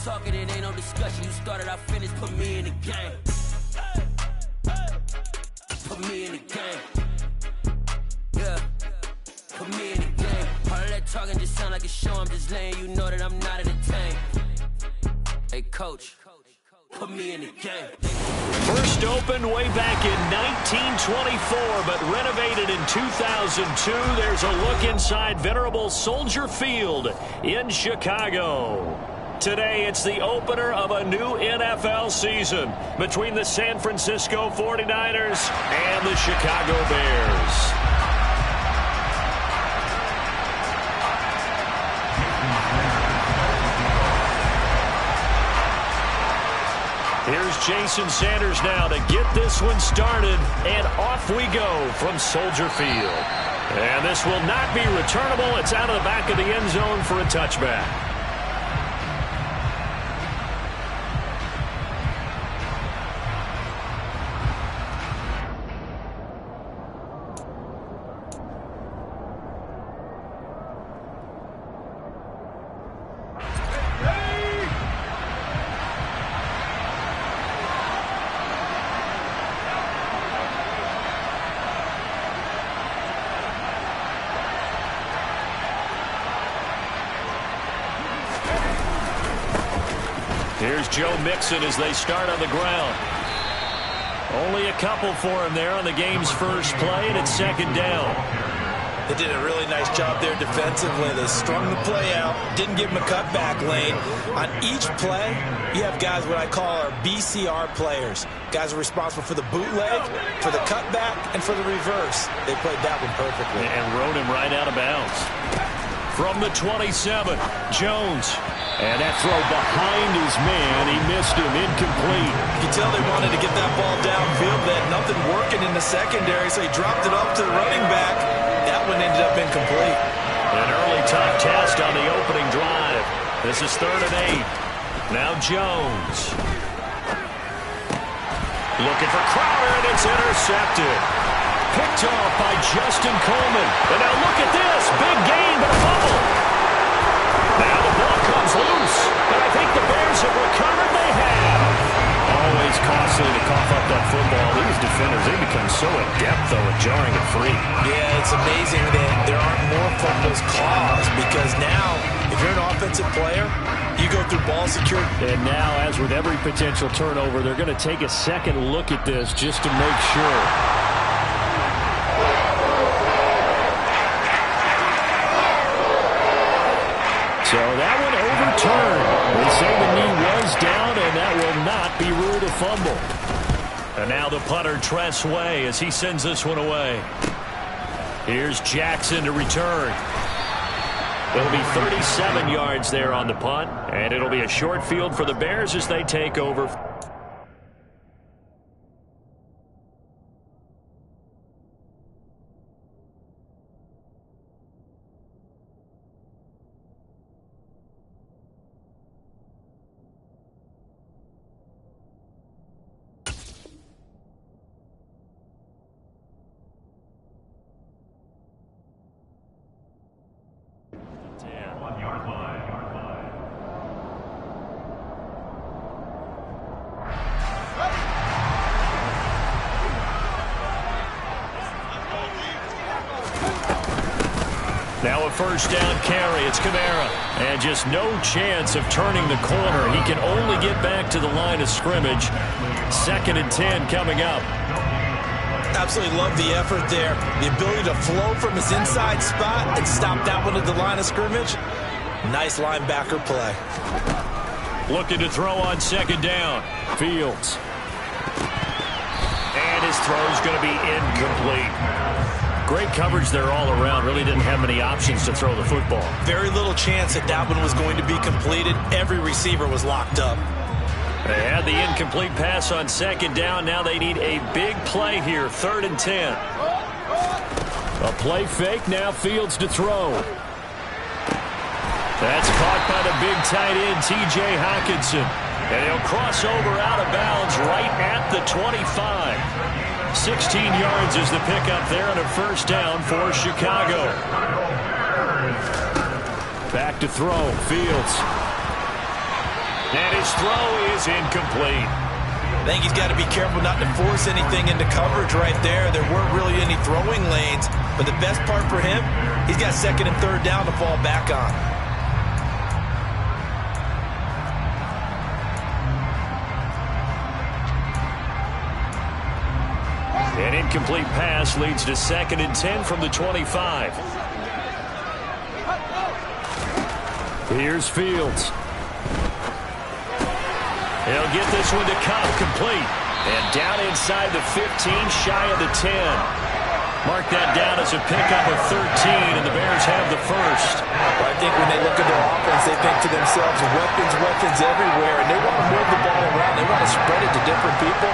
talking, it ain't no discussion. You started, I finished, put me in the game. Put me in the game. Yeah, put me in the game. All of that talking just sound like a show. I'm just letting you know that I'm not entertained. Hey, coach, put me in the game. First opened way back in 1924, but renovated in 2002. There's a look inside venerable Soldier Field in Chicago. Today, it's the opener of a new NFL season between the San Francisco 49ers and the Chicago Bears. Here's Jason Sanders now to get this one started, and off we go from Soldier Field. And this will not be returnable. It's out of the back of the end zone for a touchback. Here's Joe Mixon as they start on the ground. Only a couple for him there on the game's first play, and it's second down. They did a really nice job there defensively. They strung the play out, didn't give him a cutback lane. On each play, you have guys what I call our BCR players. Guys are responsible for the bootleg, for the cutback, and for the reverse. They played that one perfectly. And rode him right out of bounds. From the 27, Jones. And that throw behind his man, he missed him, incomplete. You can tell they wanted to get that ball downfield. They had nothing working in the secondary, so he dropped it up to the running back. That one ended up incomplete. An early tough test on the opening drive. This is 3rd and 8. Now Jones. Looking for Crowder, and it's intercepted. Picked off by Justin Coleman. And now look at this. Big gain, but a fumble. Now the ball comes loose, and I think the Bears have recovered. They have. Always costly to cough up that football. These defenders, they become so adept, though, at jarring it free. Yeah, it's amazing that there aren't more fumbles caused, because now, if you're an offensive player, you go through ball security. And now, as with every potential turnover, they're going to take a second look at this just to make sure. So that one overturned. They say the knee was down, and that will not be ruled a fumble. And now the punter, Tress Way, as he sends this one away. Here's Jackson to return. It'll be 37 yards there on the punt, and it'll be a short field for the Bears as they take over. Now a first down carry. It's Kamara. And just no chance of turning the corner. He can only get back to the line of scrimmage. 2nd and 10 coming up. Absolutely love the effort there. The ability to flow from his inside spot and stop that one at the line of scrimmage. Nice linebacker play. Looking to throw on 2nd down. Fields. And his throw's going to be incomplete. Great coverage there all around. Really didn't have many options to throw the football. Very little chance that that one was going to be completed. Every receiver was locked up. They had the incomplete pass on 2nd down. Now they need a big play here. 3rd and 10. A play fake. Now Fields to throw. That's caught by the big tight end, T.J. Hockenson. And he'll cross over out of bounds right at the 25. 16 yards is the pickup there and a first down for Chicago. Back to throw. Fields. And his throw is incomplete. I think he's got to be careful not to force anything into coverage right there. There weren't really any throwing lanes, but the best part for him, he's got second and third down to fall back on. An incomplete pass leads to 2nd and 10 from the 25. Here's Fields. He'll get this one to Cobb, complete. And down inside the 15, shy of the 10. Mark that down as a pickup of 13, and the Bears have the first. Well, I think when they look at their offense, they think to themselves, weapons everywhere, and they want to move the ball around. They want to spread it to different people.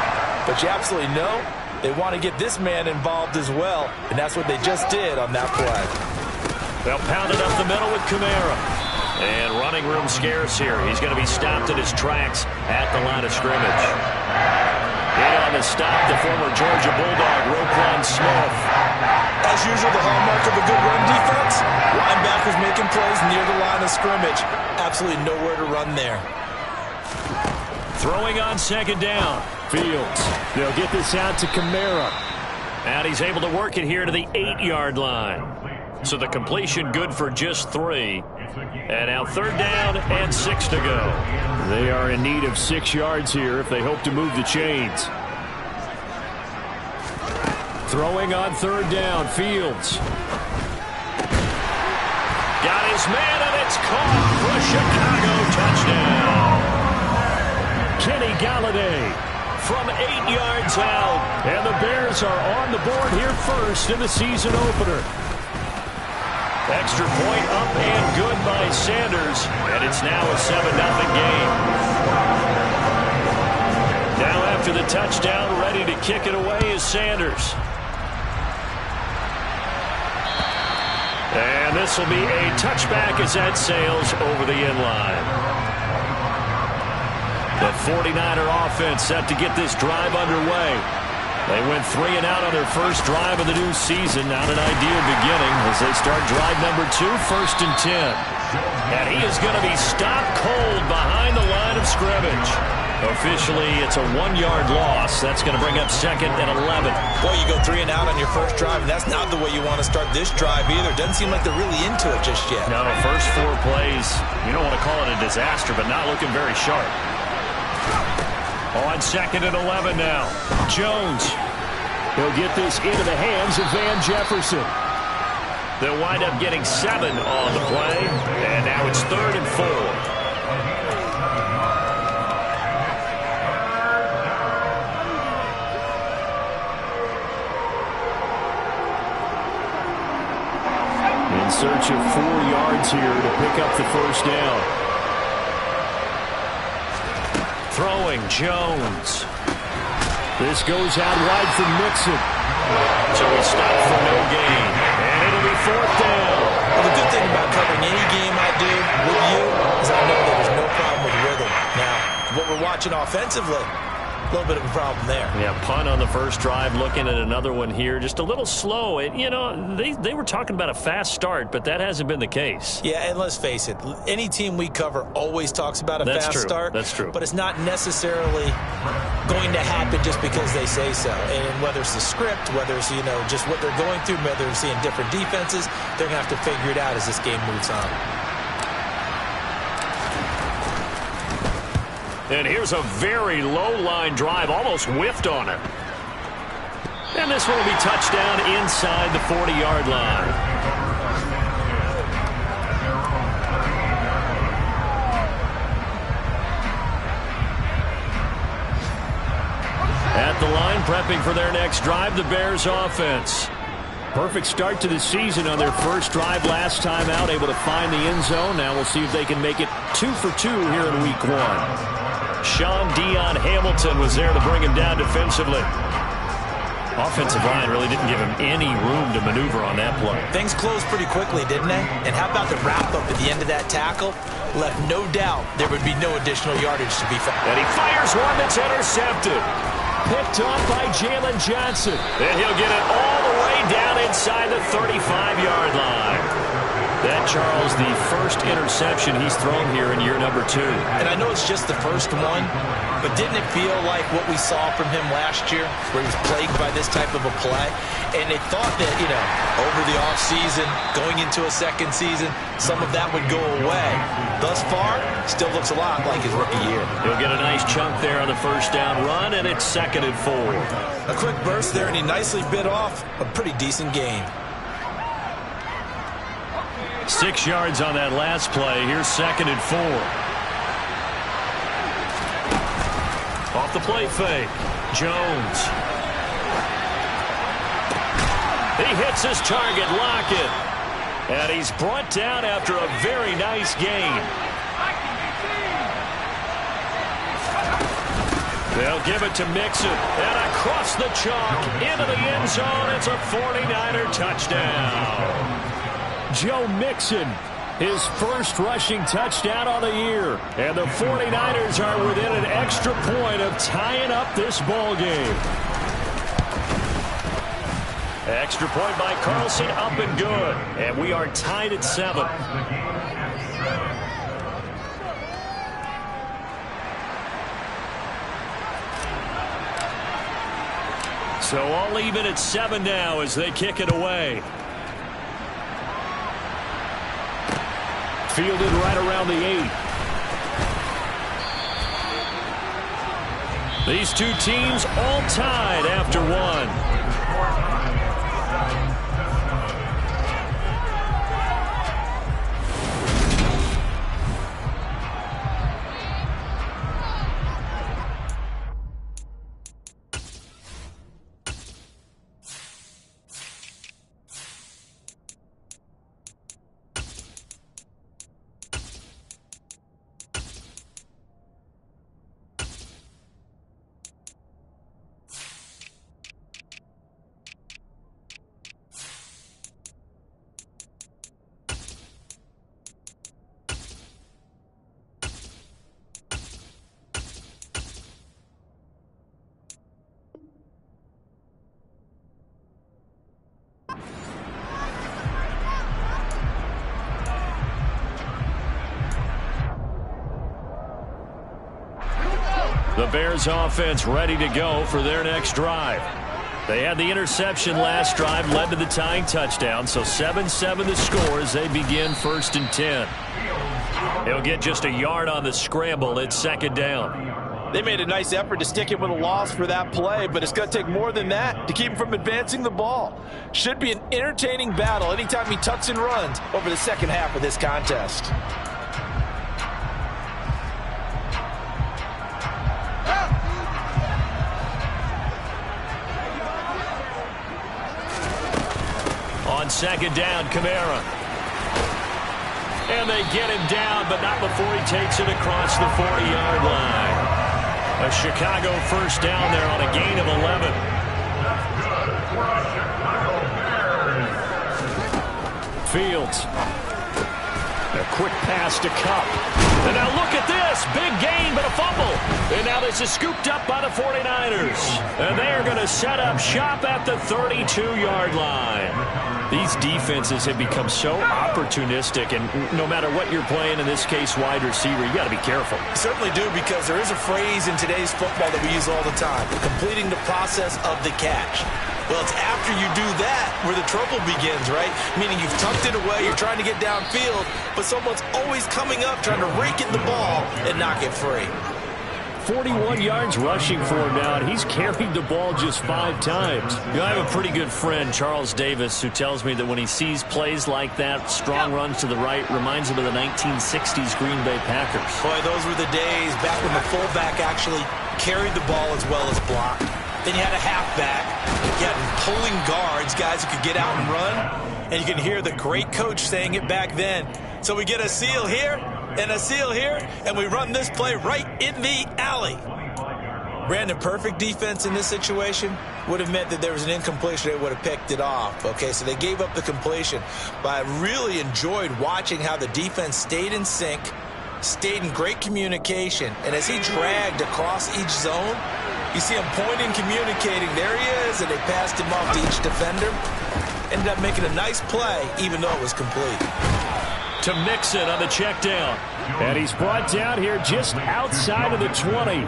But you absolutely know they want to get this man involved as well, and that's what they just did on that play. They'll pound it up the middle with Kamara. And running room scarce here. He's going to be stopped in his tracks at the line of scrimmage. In on the stop, the former Georgia Bulldog, Roquan Smith. As usual, the hallmark of a good run defense, linebackers making plays near the line of scrimmage. Absolutely nowhere to run there. Throwing on 2nd down. Fields. They'll get this out to Kamara. And he's able to work it here to the 8-yard line. So the completion good for just 3. And now 3rd down and 6 to go. They are in need of 6 yards here if they hope to move the chains. Throwing on 3rd down, Fields. Got his man, and it's caught for a Chicago touchdown. Kenny Galladay from 8 yards out. And the Bears are on the board here first in the season opener. Extra point up and good by Sanders, and it's now a 7-0 game. Now after the touchdown, ready to kick it away is Sanders. And this will be a touchback as that sails over the end line. The 49er offense set to get this drive underway. They went 3 and out on their first drive of the new season. Not an ideal beginning as they start drive number 2, 1st and 10. And he is going to be stopped cold behind the line of scrimmage. Officially, it's a 1-yard loss. That's going to bring up 2nd and 11. Boy, you go 3 and out on your first drive, and that's not the way you want to start this drive either. Doesn't seem like they're really into it just yet. No, first 4 plays, you don't want to call it a disaster, but not looking very sharp. On 2nd and 11 now. Jones. He'll get this into the hands of Van Jefferson. They'll wind up getting 7 on the play. And now it's 3rd and 4. In search of 4 yards here to pick up the first down. Throwing, Jones. This goes out wide for Mixon. So he stopped for no gain. And it'll be 4th down. Well, the good thing about covering any game I do with you is I know that there's no problem with rhythm. Now, what we're watching offensively, a little bit of a problem there. Yeah, punt on the first drive, looking at another one here. Just a little slow. You know, they were talking about a fast start, but that hasn't been the case. Yeah, and let's face it, any team we cover always talks about a fast start. That's true. But it's not necessarily going to happen just because they say so. And whether it's the script, whether it's, you know, just what they're going through, whether they're seeing different defenses, they're going to have to figure it out as this game moves on. And here's a very low-line drive, almost whiffed on it. And this one will be touchdown inside the 40-yard line. At the line, prepping for their next drive, the Bears offense. Perfect start to the season on their first drive last time out, able to find the end zone. Now we'll see if they can make it 2 for 2 here in week 1. Sean Dion Hamilton was there to bring him down defensively. Offensive line really didn't give him any room to maneuver on that play. Things closed pretty quickly, didn't they? And how about the wrap-up at the end of that tackle? Left no doubt there would be no additional yardage to be found. And he fires one that's intercepted. Picked off by Jalen Johnson. And he'll get it all the way down inside the 35-yard line. That, Charles, the first interception he's thrown here in year number 2. And I know it's just the first one, but didn't it feel like what we saw from him last year, where he was plagued by this type of a play? And they thought that, over the offseason, going into a second season, some of that would go away. Thus far, still looks a lot like his rookie year. He'll get a nice chunk there on the first down run, and it's 2nd and 4. A quick burst there, and he nicely bit off a pretty decent gain. 6 yards on that last play. Here's 2nd and 4. Off the play fake. Jones. He hits his target, Lockett. And he's brought down after a very nice gain. They'll give it to Mixon. And across the chalk into the end zone. It's a 49er touchdown. Joe Mixon, his first rushing touchdown on the year. And the 49ers are within an extra point of tying up this ball game. Extra point by Carlson, up and good. And we are tied at 7. So all even at 7 now as they kick it away. Fielded right around the 8. These two teams all tied after 1. The Bears offense ready to go for their next drive. They had the interception last drive, led to the tying touchdown, so 7-7 the score as they begin 1st and 10. He'll get just a yard on the scramble. It's 2nd down. They made a nice effort to stick him with a loss for that play, but it's going to take more than that to keep him from advancing the ball. Should be an entertaining battle anytime he tucks and runs over the second half of this contest. On 2nd down, Kamara. And they get him down, but not before he takes it across the 40-yard line. A Chicago first down there on a gain of 11. Fields. A quick pass to Kupp. And now look at this. Big gain, but a fumble. And now this is scooped up by the 49ers. And they are going to set up shop at the 32-yard line. These defenses have become so opportunistic, and no matter what you're playing, in this case wide receiver, you got to be careful. You certainly do, because there is a phrase in today's football that we use all the time: completing the process of the catch. Well, it's after you do that where the trouble begins, right? Meaning you've tucked it away, you're trying to get downfield, but someone's always coming up trying to rake in the ball and knock it free. 41 yards rushing for him now, and he's carried the ball just 5 times. I have a pretty good friend, Charles Davis, who tells me that when he sees plays like that, strong runs to the right, reminds him of the 1960s Green Bay Packers. Boy, those were the days back when the fullback actually carried the ball as well as blocked. Then you had a halfback. You had pulling guards, guys who could get out and run. And you can hear the great coach saying it back then. So we get a seal here and a seal here, and we run this play right in the alley. Brandon, perfect defense in this situation would have meant that there was an incompletion. They would have picked it off. Okay, so they gave up the completion. But I really enjoyed watching how the defense stayed in sync, stayed in great communication. And as he dragged across each zone, you see him pointing, communicating. There he is, and they passed him off to each defender. Ended up making a nice play, even though it was complete. to Mixon on the check down. And he's brought down here just outside of the 20.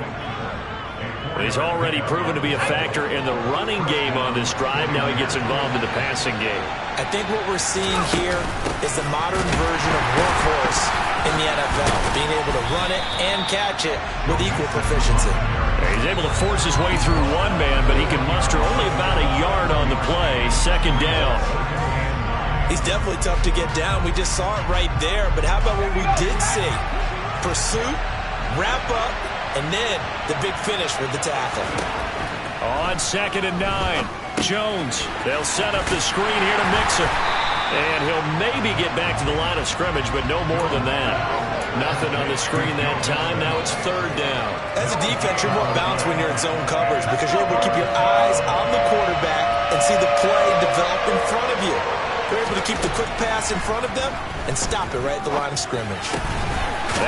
He's already proven to be a factor in the running game on this drive. Now he gets involved in the passing game. I think what we're seeing here is the modern version of workhorse in the NFL, being able to run it and catch it with equal proficiency. He's able to force his way through one man, but he can muster only about a yard on the play. Second down. He's definitely tough to get down. We just saw it right there. But how about what we did see? Pursuit, wrap up, and then the big finish with the tackle. On 2nd and 9, Jones. They'll set up the screen here to Mixon. And he'll maybe get back to the line of scrimmage, but no more than that. Nothing on the screen that time. Now it's 3rd down. As a defense, you're more balanced when you're in zone coverage because you're able to keep your eyes on the quarterback and see the play develop in front of you. You're able to keep the quick pass in front of them and stop it right at the line of scrimmage.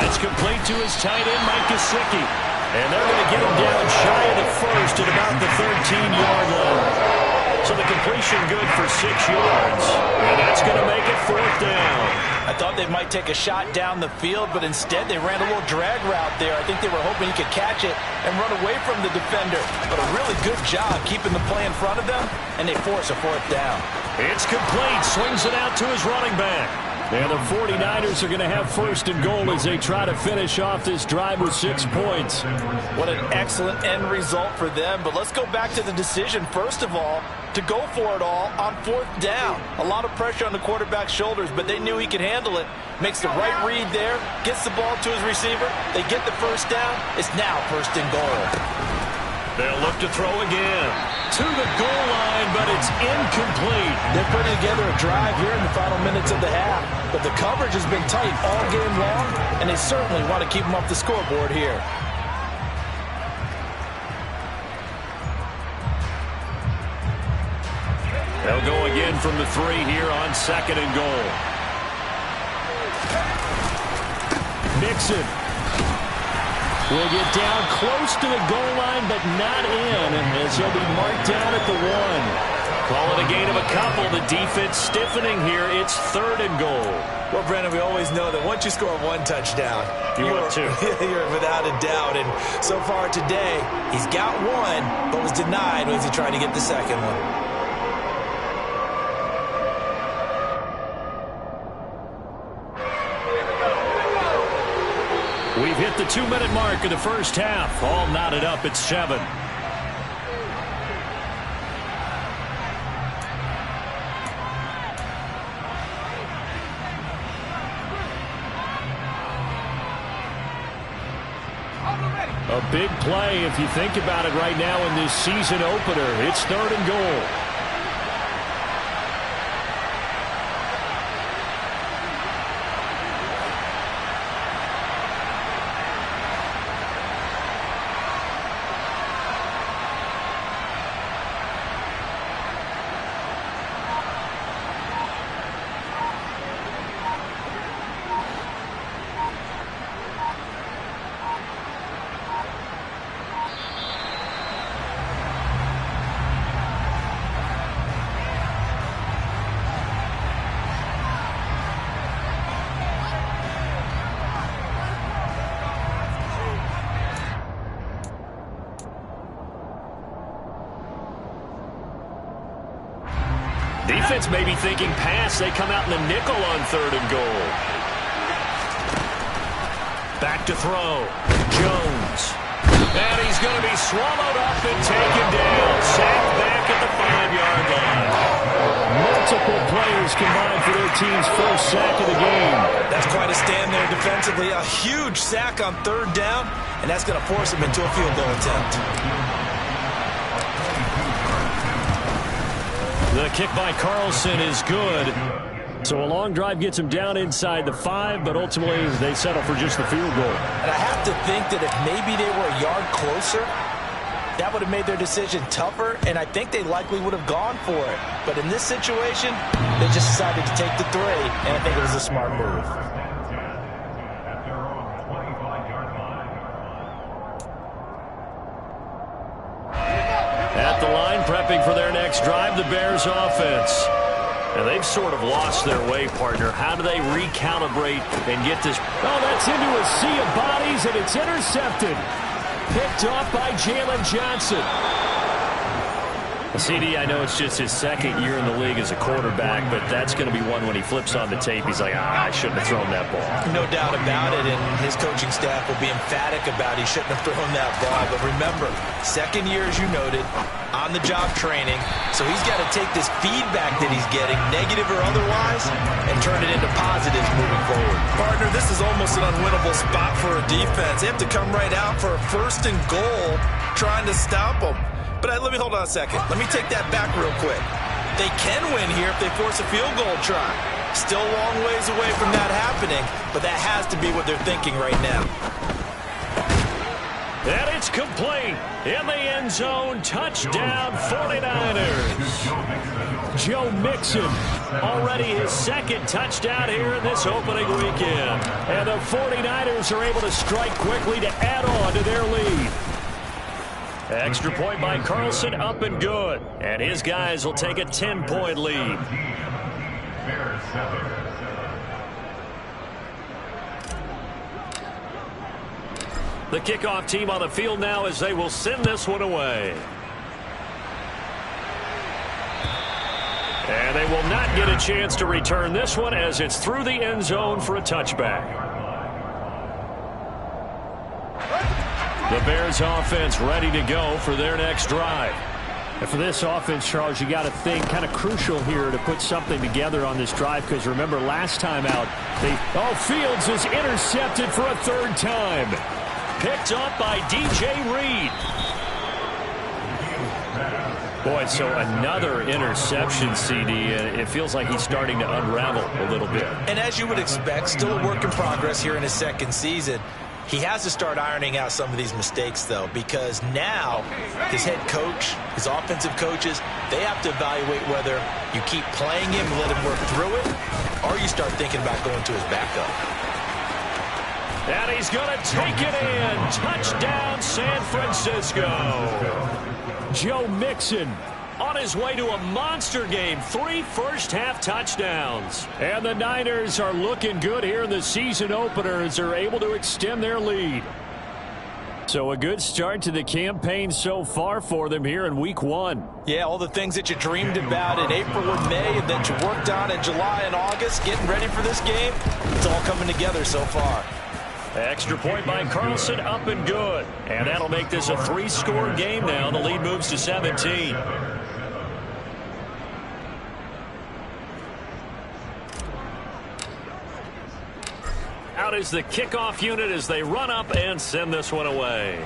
That's complete to his tight end, Mike Gesicki. And they're going to get him down shy of the first at about the 13-yard line. So the completion good for 6 yards. And that's going to make it 4th down. I thought they might take a shot down the field, but instead they ran a little drag route there. I think they were hoping he could catch it and run away from the defender. But a really good job keeping the play in front of them, and they force a 4th down. It's complete. Swings it out to his running back. And the 49ers are going to have 1st and goal as they try to finish off this drive with 6 points. What an excellent end result for them. But let's go back to the decision, first of all, to go for it all on 4th down. A lot of pressure on the quarterback's shoulders, but they knew he could handle it. Makes the right read there, gets the ball to his receiver. They get the 1st down. It's now 1st and goal. They'll look to throw again. To the goal line, but it's incomplete. They're putting together a drive here in the final minutes of the half. But the coverage has been tight all game long, and they certainly want to keep them off the scoreboard here. They'll go again from the 3 here on 2nd and goal. Mixon will get down close to the goal line, but not in, as he'll be marked down at the 1. Call it a gain of a couple. The defense stiffening here. It's 3rd and goal. Well, Brandon, we always know that once you score 1 touchdown, you're without a doubt. And so far today, he's got 1, but was denied as he tried to get the second one. We've hit the 2-minute mark of the first half. All knotted up at 7. A big play if you think about it right now in this season opener. It's 3rd and goal. Defense may be thinking pass. They come out in the nickel on 3rd and goal. Back to throw. Jones. And he's going to be swallowed up and taken down. Sacked back at the 5-yard line. Multiple players combined for their team's first sack of the game. That's quite a stand there defensively. A huge sack on 3rd down, and that's going to force him into a field goal attempt. The kick by Carlson is good. So a long drive gets him down inside the 5, but ultimately they settle for just the field goal. And I have to think that if maybe they were a yard closer, that would have made their decision tougher, and I think they likely would have gone for it. But in this situation, they just decided to take the 3, and I think it was a smart move. At the line, prepping for their next drive, the Bears offense. And they've sort of lost their way, partner. How do they recalibrate and get this? Oh, that's into a sea of bodies, and it's intercepted. Picked off by Jalen Johnson. CD, I know it's just his second year in the league as a quarterback, but that's going to be one when he flips on the tape. He's like, I shouldn't have thrown that ball. No doubt about it, and his coaching staff will be emphatic about he shouldn't have thrown that ball. But remember, second year, as you noted, on-the-job training, so he's got to take this feedback that he's getting, negative or otherwise, and turn it into positives moving forward. Partner, this is almost an unwinnable spot for a defense. They have to come right out for a 1st and goal, trying to stop them. But let me hold on a second. Let me take that back real quick. They can win here if they force a field goal try. Still a long ways away from that happening, but that has to be what they're thinking right now. And it's complete. In the end zone, touchdown 49ers. Joe Mixon, already his second touchdown here in this opening weekend. And the 49ers are able to strike quickly to add on to their lead. Extra point by Carlson, up and good. And his guys will take a 10-point lead. The kickoff team on the field now as they will send this one away. And they will not get a chance to return this one as it's through the end zone for a touchback. The Bears offense ready to go for their next drive. And for this offense, Charles, you got to think kind of crucial here to put something together on this drive, because remember last time out, Fields is intercepted for a 3rd time. Picked up by DJ Reed. Boy, so another interception, CD, and it feels like he's starting to unravel a little bit. And as you would expect, still a work in progress here in his 2nd season. He has to start ironing out some of these mistakes, though, because now his head coach, his offensive coaches, they have to evaluate whether you keep playing him and let him work through it, or you start thinking about going to his backup. And he's going to take it in. Touchdown, San Francisco. Joe Mixon on his way to a monster game. 3 first-half touchdowns. And the Niners are looking good here in the season opener as they're able to extend their lead. So a good start to the campaign so far for them here in week 1. Yeah, all the things that you dreamed about in April and May and that you worked on in July and August, getting ready for this game, it's all coming together so far. Extra point by Carlson, up and good. And that'll make this a 3-score game now. The lead moves to 17. Out is the kickoff unit as they run up and send this one away.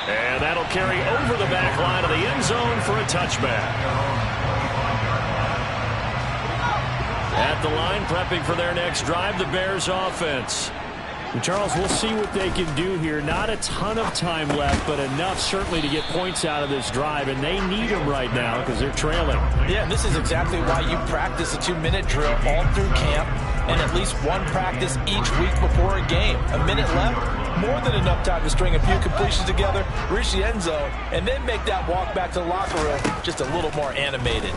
And that'll carry over the back line of the end zone for a touchback. At the line, prepping for their next drive, the Bears offense. And Charles, we'll see what they can do here. Not a ton of time left, but enough certainly to get points out of this drive, and they need them right now because they're trailing. Yeah, and this is exactly why you practice a 2-minute drill all through camp and at least one practice each week before a game. A minute left, more than enough time to string a few completions together, reach the end zone, and then make that walk back to the locker room just a little more animated.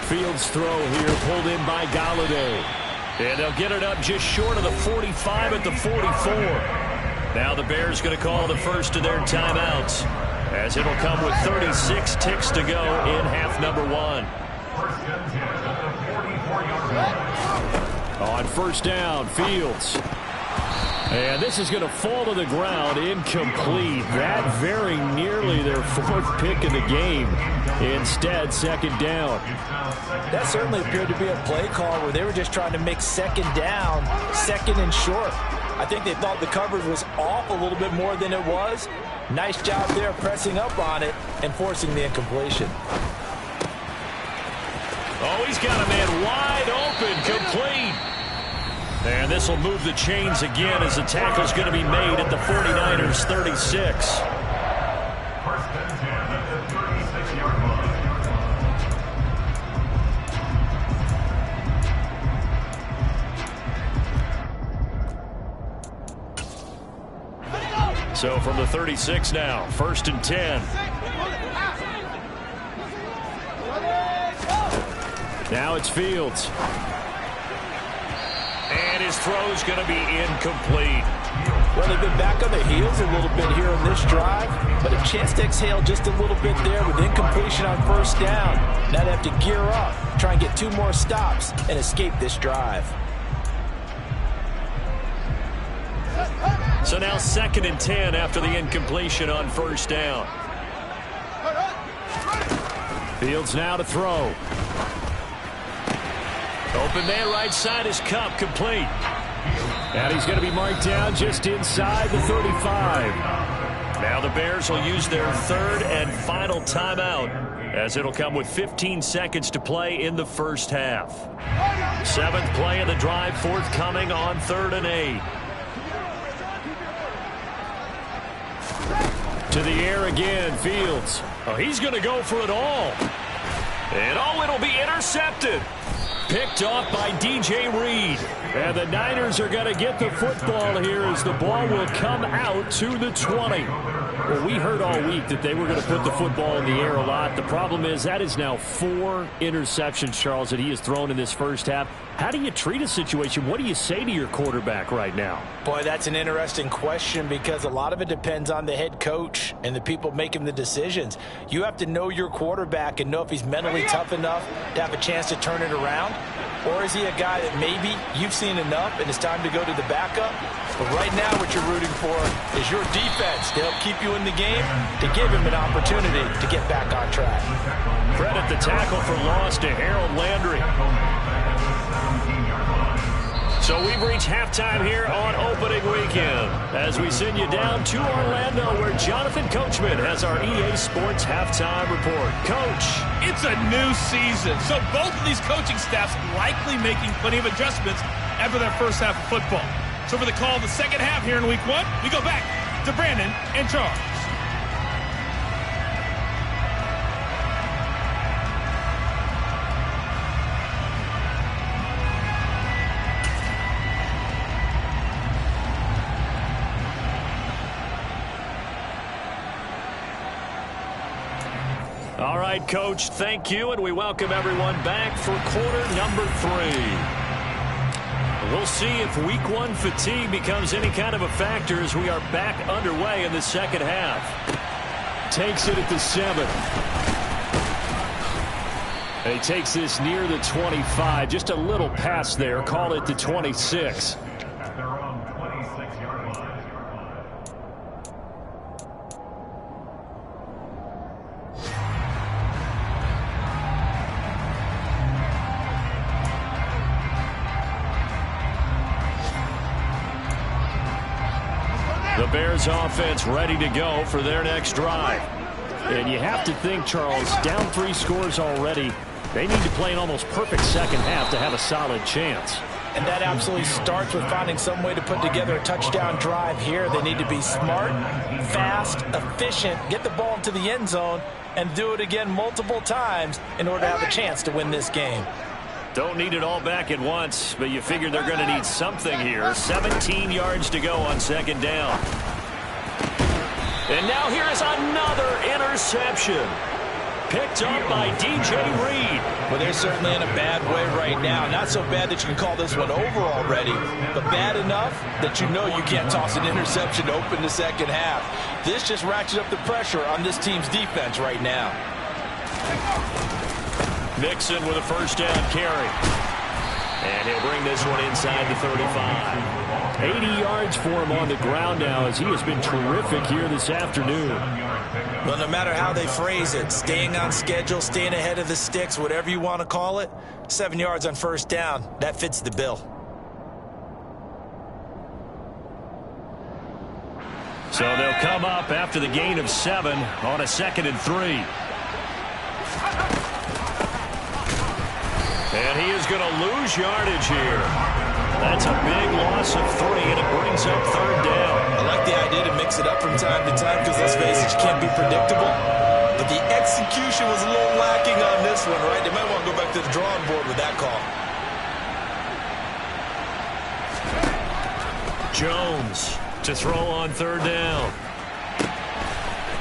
Fields throw here, pulled in by Galladay. And they'll get it up just short of the 45 at the 44. Now the Bears going to call the first of their timeouts, as it'll come with 36 ticks to go in half number 1. On first down, Fields. And this is going to fall to the ground, incomplete. That very nearly their 4th pick of the game. Instead, 2nd down. That certainly appeared to be a play call where they were just trying to make 2nd down, 2nd and short. I think they thought the coverage was off a little bit more than it was. Nice job there pressing up on it and forcing the incompletion. Oh, he's got a man wide open, complete. And this will move the chains again as the tackle's going to be made at the 49ers 36. So from the 36 now, 1st and 10. Now it's Fields. And his throw's going to be incomplete. Well, they've been back on their heels a little bit here on this drive, but a chance to exhale just a little bit there with incompletion on first down. Now they have to gear up, try and get 2 more stops, and escape this drive. So now 2nd and 10 after the incompletion on first down. Fields now to throw. Open man right side is Cup, complete. And he's going to be marked down just inside the 35. Now the Bears will use their 3rd and final timeout, as it'll come with 15 seconds to play in the first half. 7th play of the drive forthcoming on 3rd and 8. To the air again, Fields. Oh, he's going to go for it all. And it'll be intercepted. Picked off by DJ Reed. And the Niners are going to get the football here as the ball will come out to the 20. Well, we heard all week that they were going to put the football in the air a lot. The problem is that is now 4 interceptions, Charles, that he has thrown in this first half. How do you treat a situation? What do you say to your quarterback right now? Boy, that's an interesting question because a lot of it depends on the head coach and the people making the decisions. You have to know your quarterback and know if he's mentally tough enough to have a chance to turn it around. Or is he a guy that maybe you've seen enough and it's time to go to the backup? But right now what you're rooting for is your defense to help keep you in the game, to give him an opportunity to get back on track. Credit the tackle for loss to Harold Landry. So we've reached halftime here on opening weekend as we send you down to Orlando where Jonathan Coachman has our EA Sports halftime report. Coach. It's a new season, so both of these coaching staffs likely making plenty of adjustments after their first half of football. So for the call of the second half here in week 1, we go back to Brandon and Charles. All right, Coach, thank you, and we welcome everyone back for quarter number 3. We'll see if week 1 fatigue becomes any kind of a factor as we are back underway in the second half. Takes it at the 7. And he takes this near the 25. Just a little pass there. Call it the 26. The Bears offense ready to go for their next drive. And you have to think, Charles, down 3 scores already. They need to play an almost perfect second half to have a solid chance. And that absolutely starts with finding some way to put together a touchdown drive here. They need to be smart, fast, efficient, get the ball into the end zone, and do it again multiple times in order to have a chance to win this game. Don't need it all back at once, but you figure they're going to need something here. 17 yards to go on second down. And now here is another interception. Picked up by DJ Reed. Well, they're certainly in a bad way right now. Not so bad that you can call this one over already, but bad enough that you know you can't toss an interception to open the second half. This just ratchets up the pressure on this team's defense right now. Mixon with a first down carry. And he'll bring this one inside the 35. 80 yards for him on the ground now as he has been terrific here this afternoon. Well, no matter how they phrase it, staying on schedule, staying ahead of the sticks, whatever you want to call it, 7 yards on first down, that fits the bill. So they'll come up after the gain of 7 on a 2nd and 3. And he is going to lose yardage here. That's a big loss of 3, and it brings up third down. I like the idea to mix it up from time to time because, let's face it, you can't be predictable. But the execution was a little lacking on this one, right? They might want to go back to the drawing board with that call. Jones to throw on third down.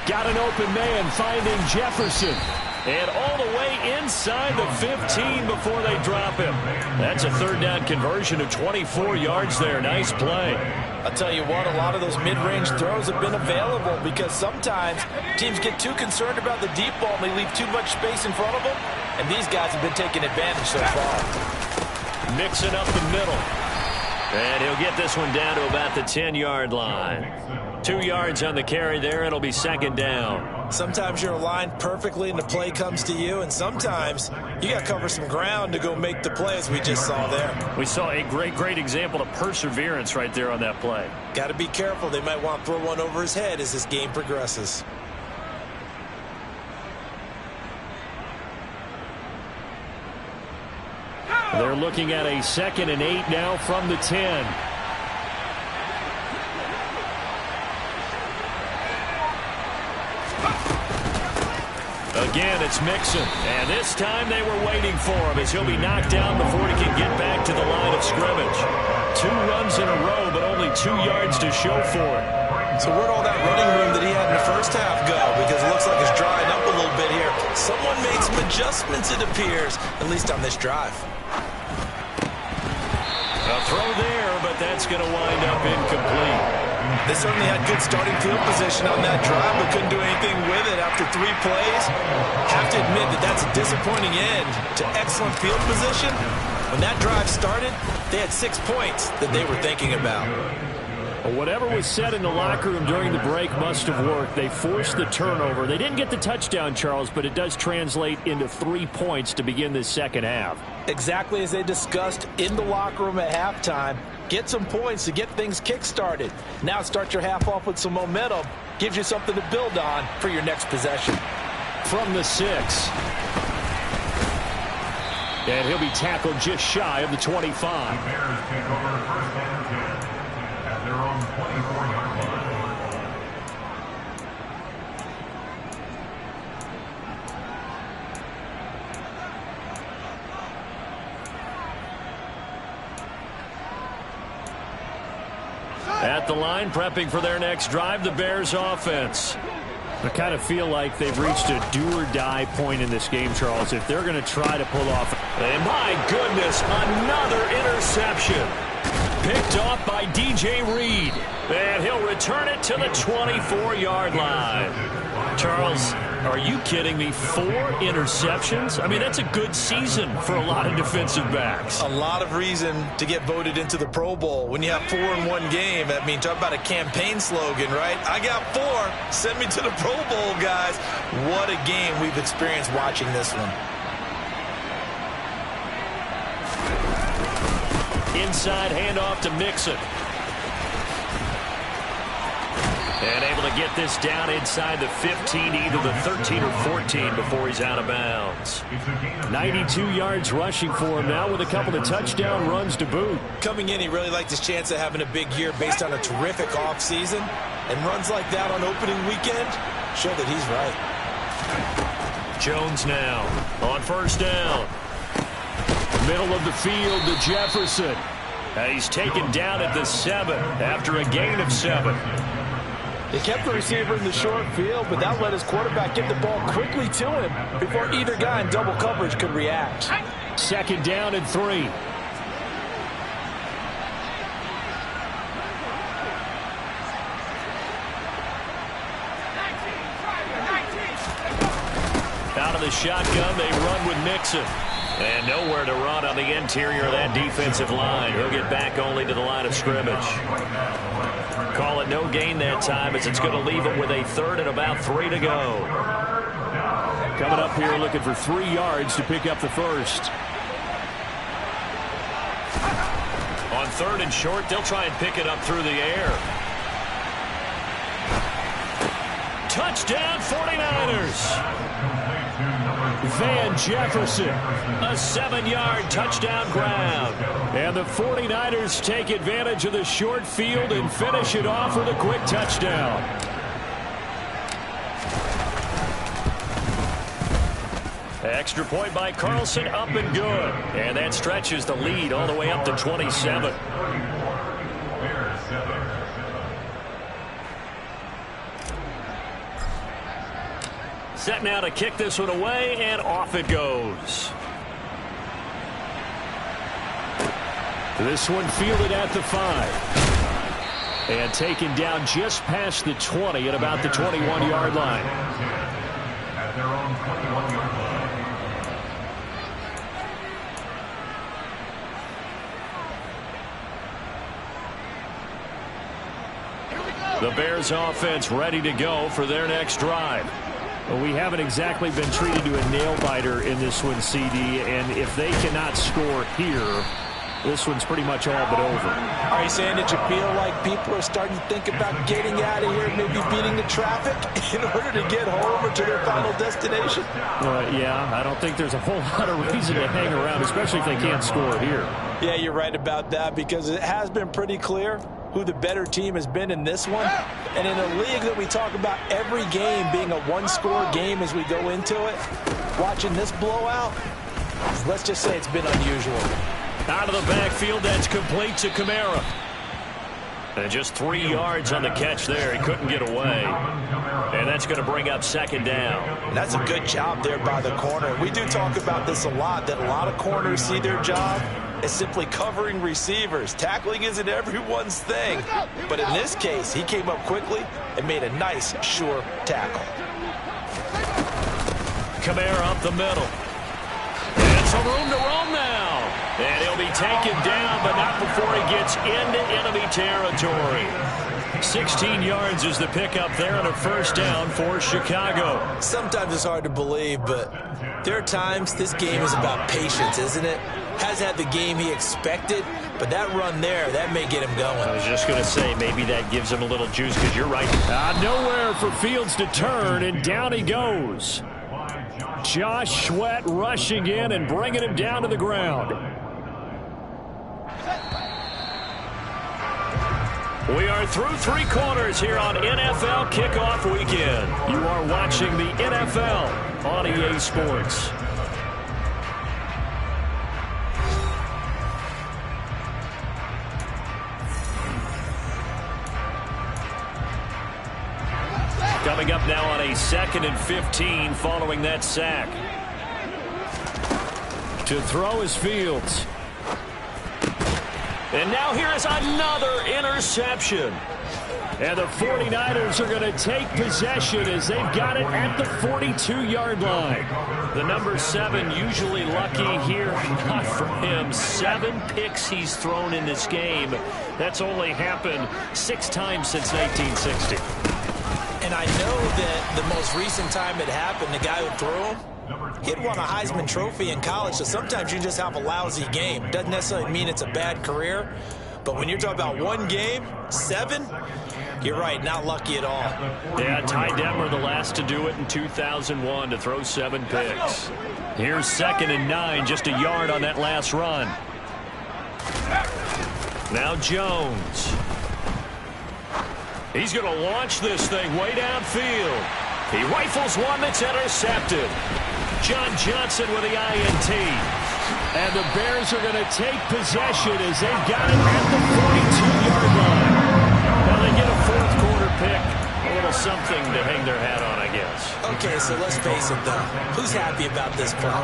Got an open man finding Jefferson. And all the way inside the 15 before they drop him. That's a third down conversion of 24 yards there. Nice play. I'll tell you what, a lot of those mid-range throws have been available because sometimes teams get too concerned about the deep ball and they leave too much space in front of them. And these guys have been taking advantage so far. Mixing up the middle. And he'll get this one down to about the 10-yard line. 2 yards on the carry there. It'll be second down. Sometimes you're aligned perfectly and the play comes to you, and sometimes you got to cover some ground to go make the play, as we just saw there. We saw a great example of perseverance right there on that play. Got to be careful. They might want to throw one over his head as this game progresses. They're looking at a 2nd and 8 now from the 10. Again, it's Mixon. And this time they were waiting for him as he'll be knocked down before he can get back to the line of scrimmage. 2 runs in a row, but only 2 yards to show for it. So where'd all that running room that he had in the first half go? Because it looks like it's drying up a little bit here. Someone made some adjustments, it appears, at least on this drive. A throw there, but that's going to wind up incomplete. They certainly had good starting field position on that drive, but couldn't do anything with it after 3 plays. Have to admit that that's a disappointing end to excellent field position. When that drive started, they had 6 points that they were thinking about. Well, whatever was said in the locker room during the break must have worked. They forced the turnover. They didn't get the touchdown, Charles, but it does translate into 3 points to begin this second half. Exactly as they discussed in the locker room at halftime. Get some points to get things kick-started. Now start your half off with some momentum. Gives you something to build on for your next possession. From the 6. And he'll be tackled just shy of the 25. The Bears take over first and 10 at their own 24-yard line. At the line, prepping for their next drive, the Bears offense. I kind of feel like they've reached a do-or-die point in this game, Charles, if they're going to try to pull off. And my goodness, another interception. Picked off by DJ Reed. And he'll return it to the 24-yard line. Charles, are you kidding me? 4 interceptions? I mean, that's a good season for a lot of defensive backs. A lot of reason to get voted into the Pro Bowl. When you have 4 in one game, I mean, talk about a campaign slogan, right? I got 4. Send me to the Pro Bowl, guys. What a game we've experienced watching this one. Inside handoff to Mixon. And able to get this down inside the 15, either the 13 or 14 before he's out of bounds. 92 yards rushing for him now with a couple of touchdown runs to boot. Coming in, he really liked his chance of having a big year based on a terrific offseason. And runs like that on opening weekend show that he's right. Jones now on first down. Middle of the field to Jefferson. He's taken down at the 7 after a gain of 7. They kept the receiver in the short field, but that let his quarterback get the ball quickly to him before either guy in double coverage could react. Second down and 3. Out of the shotgun, they run with Mixon. And nowhere to run on the interior of that defensive line. He'll get back only to the line of scrimmage. Call it no gain that time as it's going to leave him with a 3rd and about 3 to go. Coming up here looking for 3 yards to pick up the first. On 3rd and short, they'll try and pick it up through the air. Touchdown 49ers. Van Jefferson. A 7-yard touchdown grab. And the 49ers take advantage of the short field and finish it off with a quick touchdown. Extra point by Carlson, up and good. And that stretches the lead all the way up to 27. Set now to kick this one away, and off it goes. This one fielded at the 5. And taken down just past the 20 at about the 21-yard line. At their own 21-yard line. The Bears offense ready to go for their next drive. Well, we haven't exactly been treated to a nail-biter in this one, CD, and if they cannot score here, this one's pretty much all but over. Are you saying that you feel like people are starting to think about getting out of here, maybe beating the traffic in order to get home or to their final destination? Yeah, I don't think there's a whole lot of reason to hang around, especially if they can't score here. Yeah, you're right about that, because it has been pretty clear who the better team has been in this one. And in a league that we talk about every game being a one-score game as we go into it, watching this blowout, let's just say it's been unusual. Out of the backfield, that's complete to Kamara. And just 3 yards on the catch there. He couldn't get away. And that's going to bring up second down. And that's a good job there by the corner. We do talk about this a lot, that a lot of corners see their job as simply covering receivers. Tackling isn't everyone's thing. But in this case, he came up quickly and made a nice, sure tackle. Kamara up the middle. And some room to roam now. And he'll be taken down, but not before he gets into enemy territory. 16 yards is the pickup there on a first down for Chicago. Sometimes it's hard to believe, but there are times this game is about patience, isn't it? Hasn't had the game he expected, but that run there, that may get him going. I was just going to say, maybe that gives him a little juice, because you're right. Nowhere for Fields to turn, and down he goes. Josh Sweat rushing in and bringing him down to the ground. We are through 3 quarters here on NFL Kickoff Weekend. You are watching the NFL on EA Sports. Coming up now on a 2nd and 15 following that sack. To throw is Fields. And now here is another interception. And the 49ers are going to take possession as they've got it at the 42-yard line. The number 7 usually lucky here. Not for him. 7 picks he's thrown in this game. That's only happened 6 times since 1960. And I know that the most recent time it happened, the guy who threw him, he had won a Heisman Trophy in college, so sometimes you just have a lousy game. Doesn't necessarily mean it's a bad career, but when you're talking about one game, 7, you're right, not lucky at all. Yeah, Ty Detmer the last to do it in 2001 to throw 7 picks. Here's 2nd and 9, just a yard on that last run. Now Jones. He's going to launch this thing way downfield. He rifles one that's intercepted. John Johnson with the INT. And the Bears are going to take possession as they've got it at the 42-yard line. Now they get a 4th quarter pick. A little something to hang their hat on, I guess. Okay, so let's face it, though. Who's happy about this play?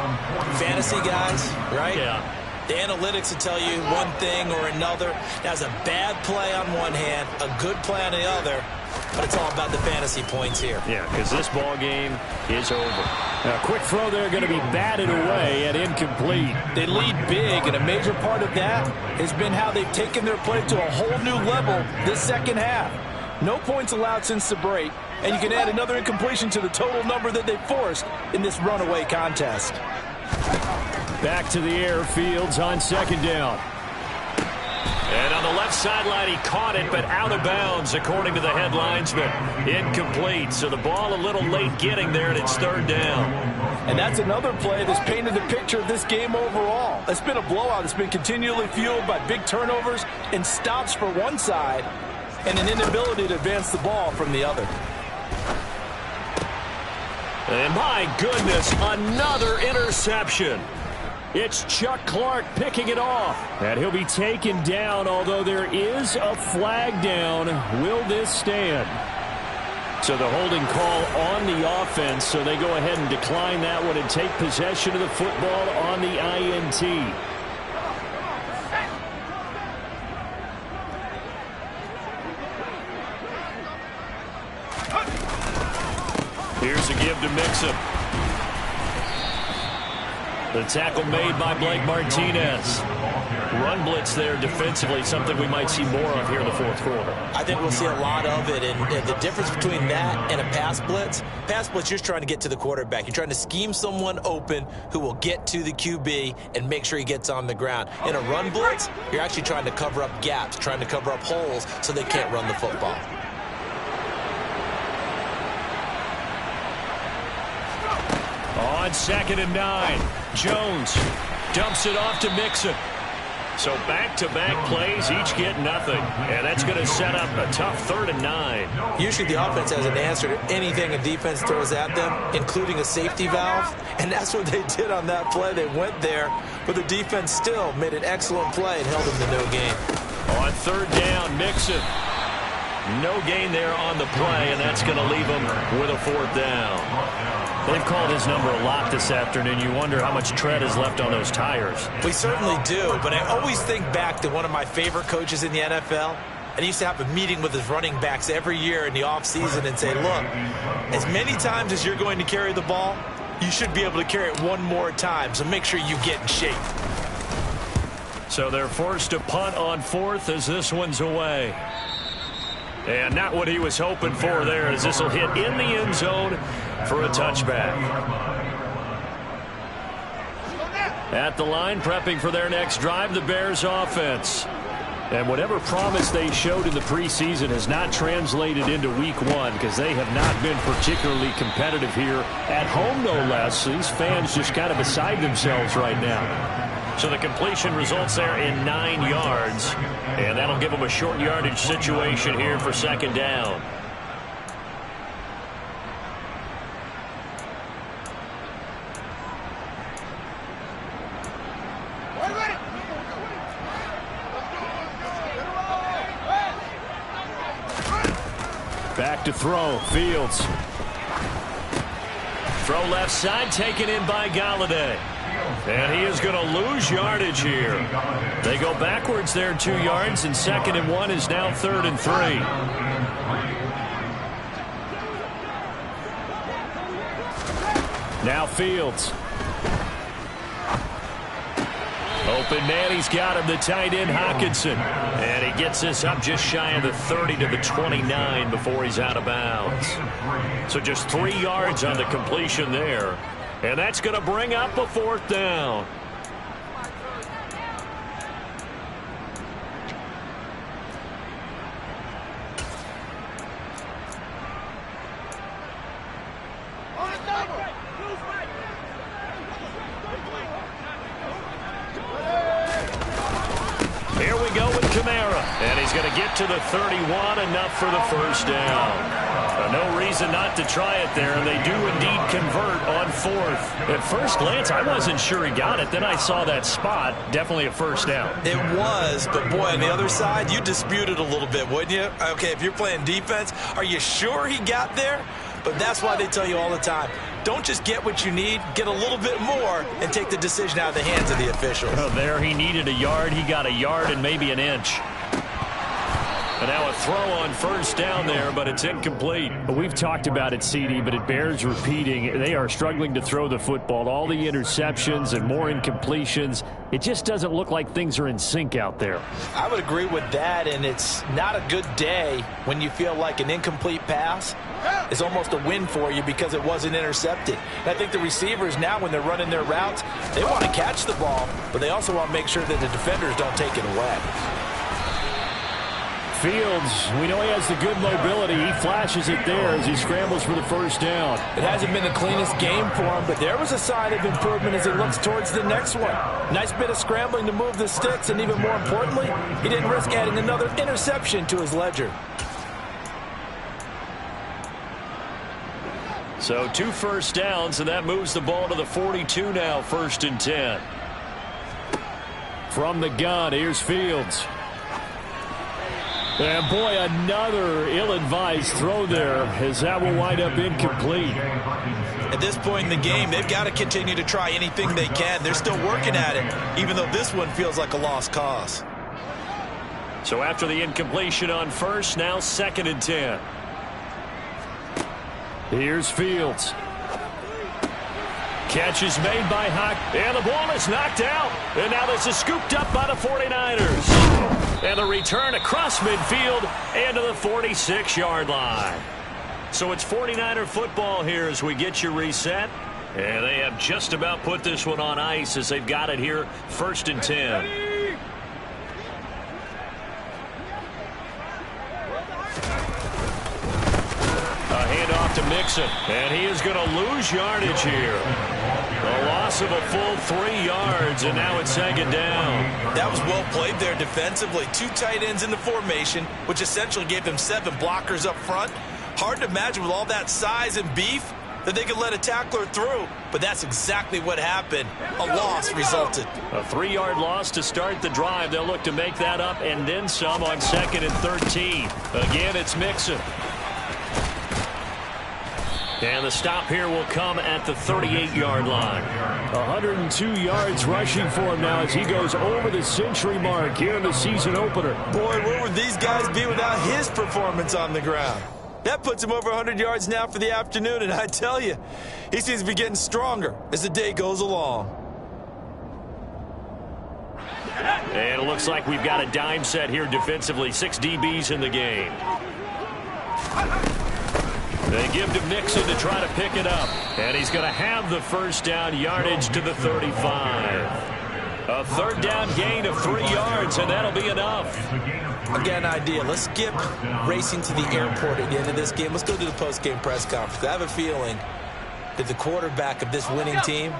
Fantasy guys, right? Yeah. The analytics will tell you one thing or another. That's a bad play on one hand, a good play on the other, but it's all about the fantasy points here. Yeah, because this ball game is over. A quick throw there going to be batted away and incomplete. They lead big, and a major part of that has been how they've taken their play to a whole new level this second half. No points allowed since the break, and you can add another incompletion to the total number that they forced in this runaway contest. Back to the air, Fields on 2nd down. And on the left sideline, he caught it, but out of bounds, according to the head linesman. Incomplete, so the ball a little late getting there, and it's 3rd down. And that's another play that's painted the picture of this game overall. It's been a blowout. It's been continually fueled by big turnovers and stops for one side and an inability to advance the ball from the other. And my goodness, another interception. It's Chuck Clark picking it off. And he'll be taken down, although there is a flag down. Will this stand? So the holding call on the offense, so they go ahead and decline that one and take possession of the football on the INT. Here's a give to Mixon. The tackle made by Blake Martinez. Run blitz there defensively, something we might see more of here in the fourth quarter. I think we'll see a lot of it, and the difference between that and a pass blitz, you're just trying to get to the quarterback. You're trying to scheme someone open who will get to the QB and make sure he gets on the ground. In a run blitz, you're actually trying to cover up gaps, trying to cover up holes so they can't run the football. On 2nd and 9, Jones dumps it off to Mixon. So back-to-back plays, each get nothing. And that's going to set up a tough 3rd and 9. Usually the offense has an answer to anything a defense throws at them, including a safety valve. And that's what they did on that play. They went there, but the defense still made an excellent play and held them to no gain. On 3rd down, Mixon. No gain there on the play, and that's going to leave them with a 4th down. They've called his number a lot this afternoon. You wonder how much tread is left on those tires. We certainly do, but I always think back to one of my favorite coaches in the NFL. And he used to have a meeting with his running backs every year in the offseason and say, look, as many times as you're going to carry the ball, you should be able to carry it one more time, so make sure you get in shape. So they're forced to punt on 4th as this one's away. And not what he was hoping for there, as this will hit in the end zone for a touchback. At the line, prepping for their next drive, the Bears offense. And whatever promise they showed in the preseason has not translated into week 1, because they have not been particularly competitive here at home, no less. These fans just kind of beside themselves right now. So the completion results there in 9 yards, and that'll give them a short yardage situation here for 2nd down. Back to throw, Fields. Throw left side, taken in by Galladay. And he is going to lose yardage here. They go backwards there 2 yards, and 2nd and 1 is now 3rd and 3. Now Fields. Open man, he's got him, the tight end Hockenson. And he gets this up just shy of the 30 to the 29 before he's out of bounds. So just 3 yards on the completion there. And that's going to bring up a 4th down. Here we go with Kamara. And he's going to get to the 31, enough for the 1st down. No reason not to try it there, and they do indeed convert on 4th. At first glance, I wasn't sure he got it. Then I saw that spot. Definitely a 1st down. It was, but boy, on the other side, you dispute it a little bit, wouldn't you? Okay, if you're playing defense, are you sure he got there? But that's why they tell you all the time, don't just get what you need, get a little bit more, and take the decision out of the hands of the officials. Oh, there he needed a yard. He got a yard and maybe an inch. And now a throw on 1st down there, but it's incomplete. We've talked about it, CD, but it bears repeating. They are struggling to throw the football. All the interceptions and more incompletions. It just doesn't look like things are in sync out there. I would agree with that, and it's not a good day when you feel like an incomplete pass is almost a win for you because it wasn't intercepted. And I think the receivers now, when they're running their routes, they want to catch the ball, but they also want to make sure that the defenders don't take it away. Fields, we know he has the good mobility. He flashes it there as he scrambles for the 1st down. It hasn't been the cleanest game for him, but there was a sign of improvement as he looks towards the next one. Nice bit of scrambling to move the sticks, and even more importantly, he didn't risk adding another interception to his ledger. So 2 1st downs, and that moves the ball to the 42 now, 1st and 10. From the gun, here's Fields. And boy, another ill-advised throw there, as that will wind up incomplete. At this point in the game, they've got to continue to try anything they can. They're still working at it, even though this one feels like a lost cause. So after the incompletion on first, now 2nd and 10. Here's Fields. Catch is made by Huck, and the ball is knocked out. And now this is scooped up by the 49ers. And the return across midfield and to the 46-yard line. So it's 49er football here as we get you reset. And they have just about put this one on ice as they've got it here, 1st and 10. Handoff to Mixon, and he is going to lose yardage here. A loss of a full 3 yards, and now it's 2nd down. That was well played there defensively. 2 tight ends in the formation, which essentially gave them 7 blockers up front. Hard to imagine with all that size and beef that they could let a tackler through, but that's exactly what happened. A loss resulted. A 3-yard loss to start the drive. They'll look to make that up and then some on 2nd and 13. Again, it's Mixon. And the stop here will come at the 38-yard line. 102 yards rushing for him now as he goes over the century mark here in the season opener. Boy, where would these guys be without his performance on the ground? That puts him over 100 yards now for the afternoon, and I tell you, he seems to be getting stronger as the day goes along. And it looks like we've got a dime set here defensively. 6 DBs in the game. They give to Mixon to try to pick it up. And he's going to have the 1st down, yardage to the 35. A 3rd down gain of 3 yards, and that'll be enough. I got an idea. Let's skip racing to the airport at the end of this game. Let's go to the post-game press conference. I have a feeling that the quarterback of this winning team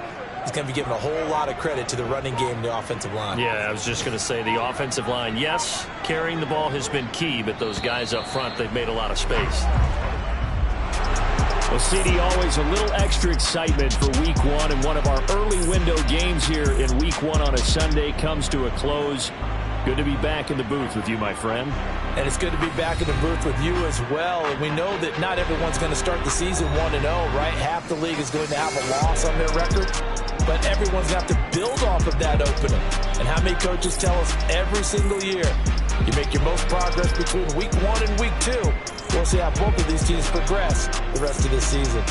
is going to be given a whole lot of credit to the running game and the offensive line. Yeah, I was just going to say the offensive line, yes, carrying the ball has been key, but those guys up front, they've made a lot of space. Well, CD, always a little extra excitement for Week 1, and one of our early window games here in Week 1 on a Sunday comes to a close. Good to be back in the booth with you, my friend. And it's good to be back in the booth with you as well. And we know that not everyone's going to start the season 1-0, right? Half the league is going to have a loss on their record. But everyone's got to build off of that opener. And how many coaches tell us every single year, you make your most progress between Week 1 and Week 2. We'll see how both of these teams progress the rest of this season.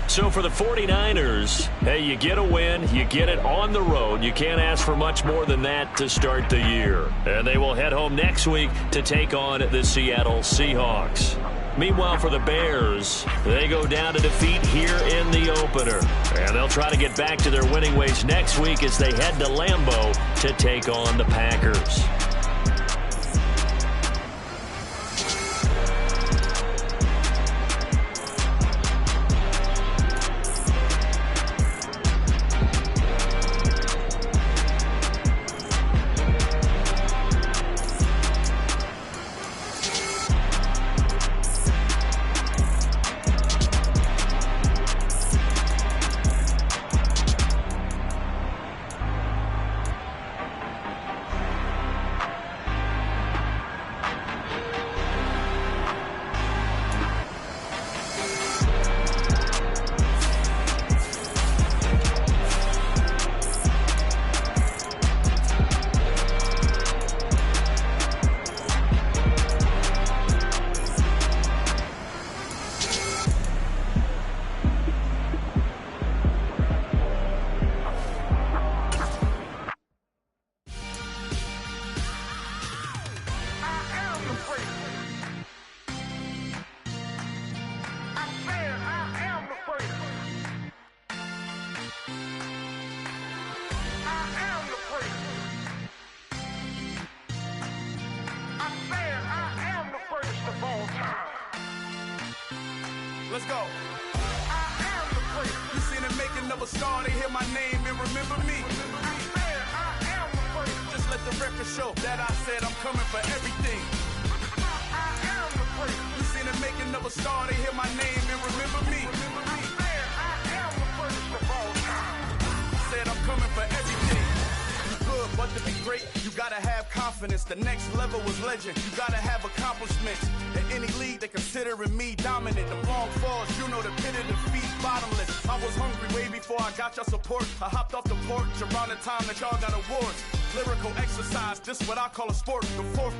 So for the 49ers, hey, you get a win, you get it on the road. You can't ask for much more than that to start the year. And they will head home next week to take on the Seattle Seahawks. Meanwhile, for the Bears, they go down to defeat here in the opener. And they'll try to get back to their winning ways next week as they head to Lambeau to take on the Packers. Let's go. I am the first. You seen the making of a star, they hear my name and remember me. I am the first. Just let the record show that I said I'm coming for everything. I am the first. You seen the making of a star, they hear my name and remember me. I am the first of all time. Said I'm coming for everything. good, but to be great, you gotta have confidence. The next level was legend. You gotta have accomplishments. In any league, they considering me dominant. The long falls, you know the pit of defeat, bottomless. I was hungry way before I got your support. I hopped off the porch around the time that y'all got awards. Lyrical exercise, this what I call a sport. The fourth